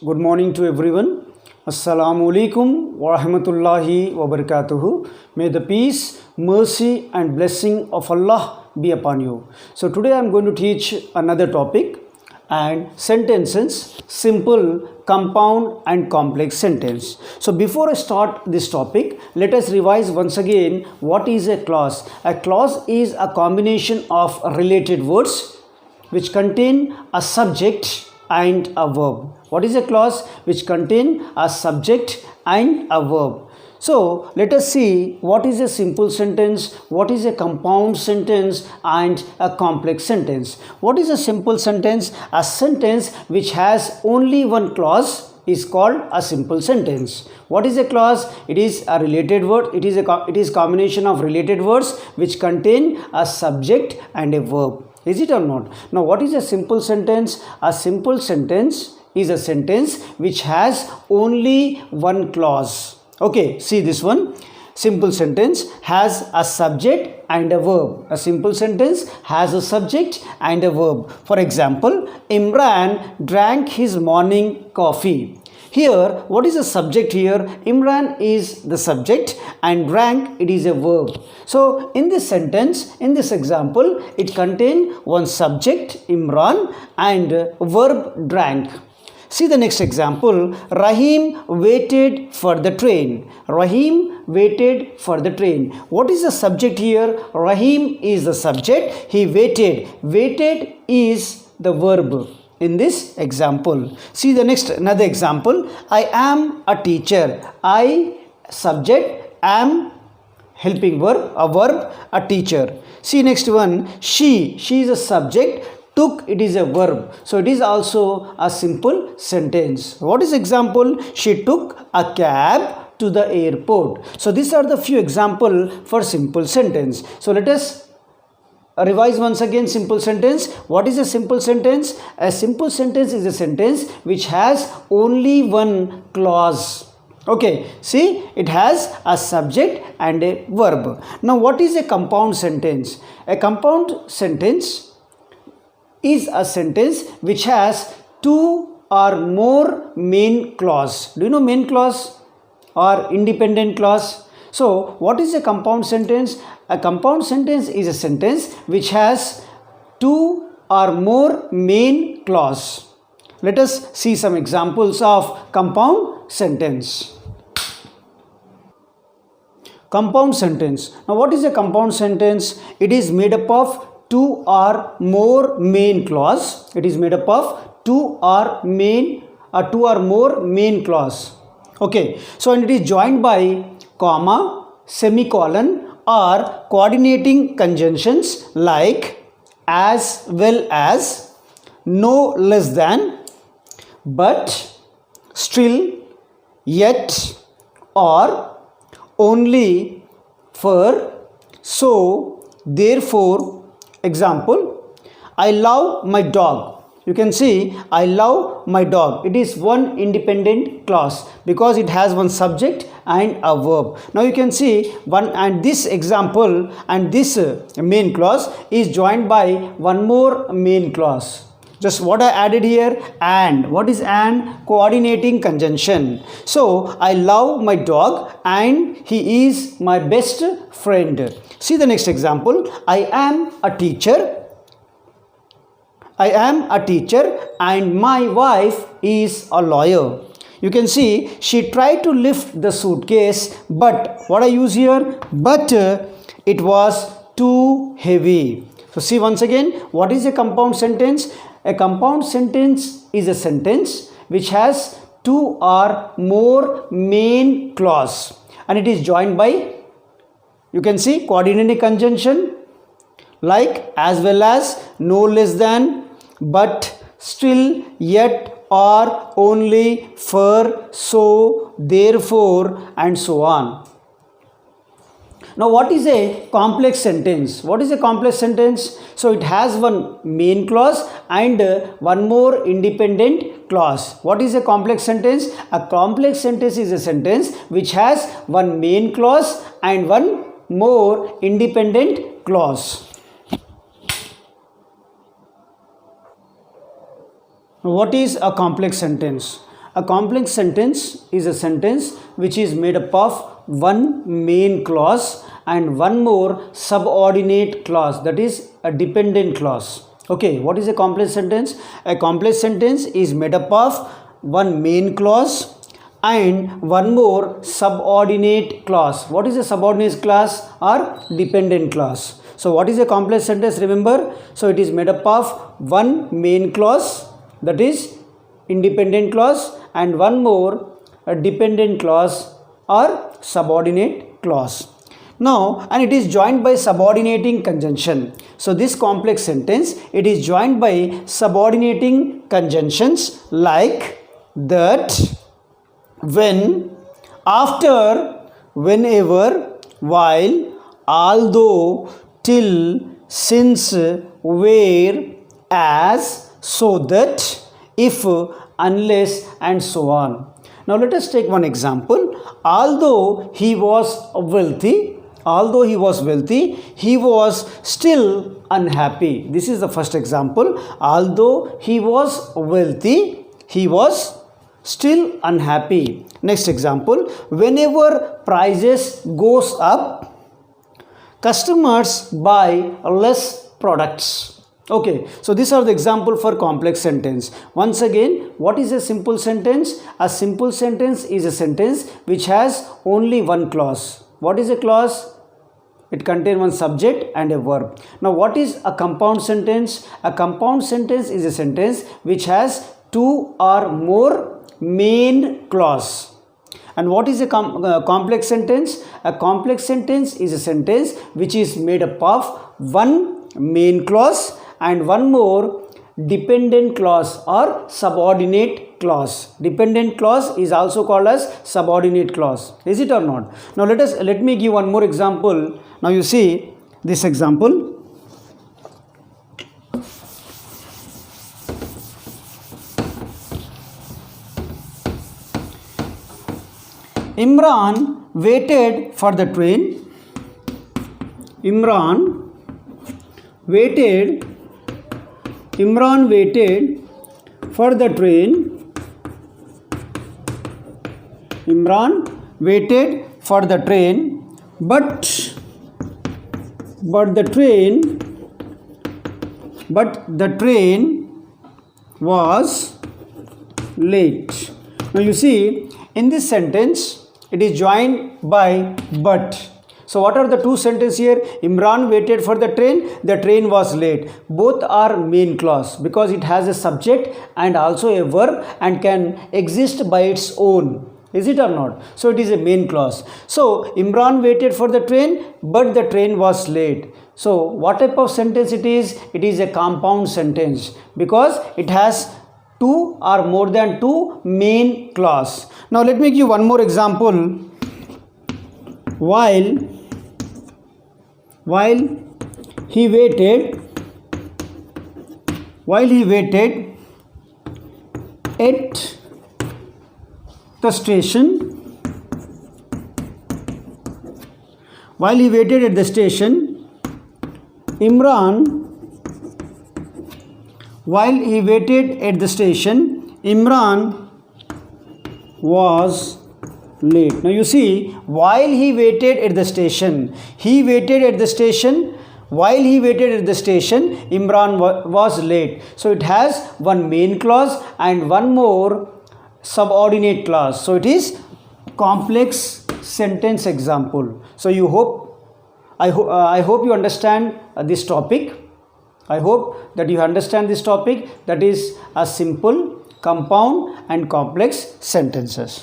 Good morning to everyone. Assalamu alaikum wa rahmatullahi wa barakatuhu. May the peace, mercy and blessing of Allah be upon you. So today I am going to teach another topic and sentences, simple, compound and complex sentence. So before I start this topic, let us revise once again what is a clause. A clause is a combination of related words which contain a subject and a verb. What is a clause? Which contain a subject and a verb. So let us see what is a simple sentence, what is a compound sentence and a complex sentence. What is a simple sentence? A sentence which has only one clause is called a simple sentence. What is a clause? It is a related word. It is combination of related words which contain a subject and a verb. Is it or not? Now what is a simple sentence? A simple sentence is a sentence which has only one clause. Okay, see this one. Simple sentence has a subject and a verb. A simple sentence has a subject and a verb. For example, Imran drank his morning coffee. Here, what is the subject here? Imran is the subject and drank, it is a verb. So, in this sentence, in this example, it contains one subject, Imran, and verb drank. See the next example. Rahim waited for the train. Rahim waited for the train. What is the subject here? Rahim is the subject. He waited. Waited is the verb in this example. See the next another example. I am a teacher. I subject, am helping verb, a teacher. See next one. She is a subject. Took, it is a verb. So it is also a simple sentence. What is example? She took a cab to the airport. So these are the few example for simple sentence. So let us revise once again simple sentence. What is a simple sentence? A simple sentence is a sentence which has only one clause. Okay, see, it has a subject and a verb. Now what is a compound sentence? A compound sentence is a sentence which has two or more main clause. Do you know main clause or independent clause? So what is a compound sentence? A compound sentence is a sentence which has two or more main clause. Let us see some examples of compound sentence. Compound sentence. Now what is a compound sentence? It is made up of two or more main clause. It is made up of two or more main clause. Okay, so and it is joined by comma, semicolon or coordinating conjunctions like as well as, no less than, but, still, yet, or, only, for, so, therefore. Example, I love my dog. You can see I love my dog. It is one independent clause because it has one subject and a verb. Now you can see one and this example and this main clause is joined by one more main clause. Just what I added here, and. What is and? Coordinating conjunction. So I love my dog and he is my best friend. See the next example. I am a teacher. I am a teacher and my wife is a lawyer. You can see she tried to lift the suitcase, but what I use here? But it was too heavy. So see once again, what is a compound sentence? A compound sentence is a sentence which has two or more main clause and it is joined by, you can see, coordinating conjunction like as well as, no less than, but, still, yet, or, only, for, so, therefore and so on. Now what is a complex sentence? What is a complex sentence? So it has one main clause and one more independent clause. What is a complex sentence? A complex sentence is a sentence which has one main clause and one more independent clause. What is a complex sentence? A complex sentence is a sentence which is made up of one main clause and one more subordinate clause, that is a dependent clause. Okay, what is a complex sentence? A complex sentence is made up of one main clause and one more subordinate clause. What is a subordinate clause or dependent clause? So what is a complex sentence? Remember, so it is made up of one main clause, that is independent clause, and one more a dependent clause or subordinate clause. Now, and it is joined by subordinating conjunction. So this complex sentence, it is joined by subordinating conjunctions like that, when, after, whenever, while, although, till, since, where, as, so that, if, unless, and so on. Now let us take one example. Although he was wealthy, he was still unhappy. This is the first example. Although he was wealthy, he was still unhappy. Next example, whenever prices goes up, customers buy less products. Okay, so these are the example for complex sentence. Once again, what is a simple sentence? A simple sentence is a sentence which has only one clause. What is a clause? It contains one subject and a verb. Now what is a compound sentence? A compound sentence is a sentence which has two or more main clause. And what is a complex sentence? A complex sentence is a sentence which is made up of one main clause and one more dependent clause or subordinate clause. Dependent clause is also called as subordinate clause. Is it or not? Now let me give one more example. Now you see this example. Imran waited for the train. Imran waited for the train. Imran waited for the train, but the train was late. Now you see, in this sentence, it is joined by but. So what are the two sentences here? Imran waited for the train was late. Both are main clause because it has a subject and also a verb and can exist by its own. Is it or not? So it is a main clause. So Imran waited for the train, but the train was late. So what type of sentence it is? It is a compound sentence because it has two or more than two main clause. Now let me give one more example. While he waited at the station, Imran was late. Now you see, while he waited at the station, Imran was late. So it has one main clause and one more subordinate clause. So it is complex sentence example. So I hope you understand this topic. I hope that you understand this topic, that is a simple, compound and complex sentences.